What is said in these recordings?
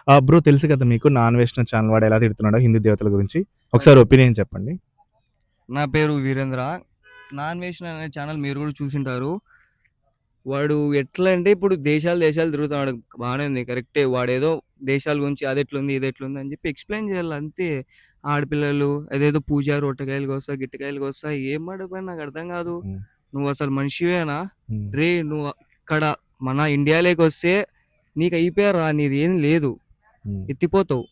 Bro తెలుసు కదా మీకు 'నాన్ వైష్ణవ్' ఛానల్ వాడు ఎలా తిడుతున్నాడో హిందూ దేవతల గురించి. ఒకసారి ఒపీనియన్ చెప్పండి. నా పేరు వీరేంద్ర. నాన్ వేషన్ అనే ఛానల్ మీరు కూడా చూసింటారు. వాడు ఎట్లా అంటే ఇప్పుడు దేశాలు తిరుగుతున్నాడు. బాగానే ఉంది, కరెక్టే. వాడేదో దేశాల గురించి అది ఎట్లుంది ఇది ఎట్లుంది అని చెప్పి ఎక్స్ప్లెయిన్ చేయాలి అంతే. ఆడపిల్లలు అదేదో పూజ రొట్టెకాయలు కోస్తా గిట్టకాయలు కోస్తా ఏం మాడిపోయినా నాకు అర్థం కాదు. హ్మ్. నువ్వు అసలు మనిషివేనా? హ్మ్. రే నువ్వు ఇక్కడ మన ఇండియాలోకి వస్తే నీకు అయిపోయారా, నీది ఏం లేదు, హ్మ్. ఎత్తిపోతావు.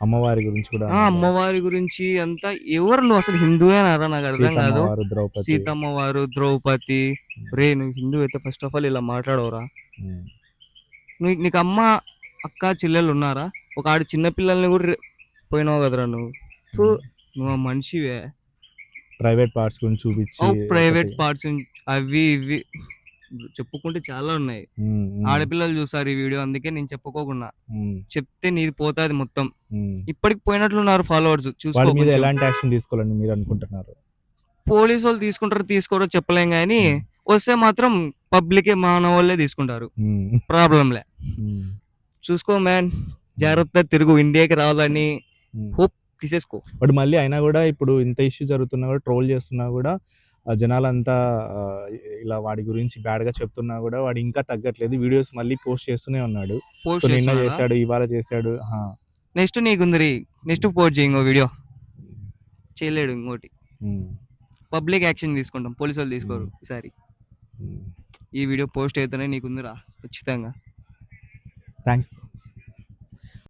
అమ్మవారి గురించి కూడా అన్నాడు. అమ్మవారి గురించి అంతా ఎవరు నువ్వు అసలు హిందువేనారా? నాకు అర్థం సీతమ్మ కాదు. వారు, ద్రౌపది. సీతమ్మ వారు, ద్రౌపది. రే నువ్వు హిందూ అయితే ఫస్ట్ ఆఫ్ ఆల్ ఇలా మాట్లాడవురా. హ్మ్. నీకు అమ్మ అక్క చెల్లెలు ఉన్నారా? ఒక ఆడు చిన్న పిల్లల్ని కూడా పోయినావు కదరా నువ్వు. ఫు, నువ్వు ఆ మనిషివే. ప్రైవేట్ పార్ట్స్ గురించి చూపించి ప్రైవేట్ ఒకటి. పార్ట్స్ అవి ఇవి చెప్పుకుంటే చాలా ఉన్నాయి. హ్మ్. హ్మ్. ఆడపిల్లలు చూస్తారు ఈ వీడియో, అందుకే నేను చెప్పుకోకుండా. హ్మ్. చెప్తే నీది పోతాది మొత్తం. హ్మ్. ఇప్పటికి పోయినట్లున్నారు ఫాలోవర్స్. వాడి చూసుకో మీద కొంచెం. ఎలాంటి యాక్షన్ తీసుకోవాలని మీరు అనుకుంటున్నారు? పోలీసు వాళ్ళు తీసుకుంటారో తీసుకోరో చెప్పలేం కానీ వస్తే మాత్రం పబ్లికే మానవాళ్ళే తీసుకుంటారు. హ్మ్. ప్రాబ్లంలే. హ్మ్. చూసుకో మ్యాన్, జాగ్రత్త తిరుగు. ఇండియాకి రావాలని హ్మ్. హోప్ తీసేసుకో. వాడు మళ్ళీ అయినా కూడా ఇప్పుడు ఇంత ఇష్యూ జరుగుతున్నా కూడా ట్రోల్ చేస్తున్నా కూడా జనాలంతా ఇలా వాడి గురించి బ్యాడ్‌గా చెప్తున్నా కూడా వాడు ఇంకా తగ్గట్లేదు. వీడియోస్ మళ్ళీ పోస్ట్ చేస్తూనే ఉన్నాడు. సో, పోస్ట్ నిన్న చేస్తున్నాడా? చేశాడు, ఇవాళ చేశాడు. ఆ! నెక్స్ట్ నీకుందిరి. నెక్స్ట్ పోస్ట్ చేయి ఇంకో వీడియో. చేయలేడు ఇంకోటి. హ్మ్. పబ్లిక్ యాక్షన్ తీసుకుంటాం, పోలీసు వాళ్ళు తీసుకోరు ఈసారి. హ్మ్. ఈ వీడియో పోస్ట్ అయితేనే నీకుందిరా ఖచ్చితంగా. థాంక్స్.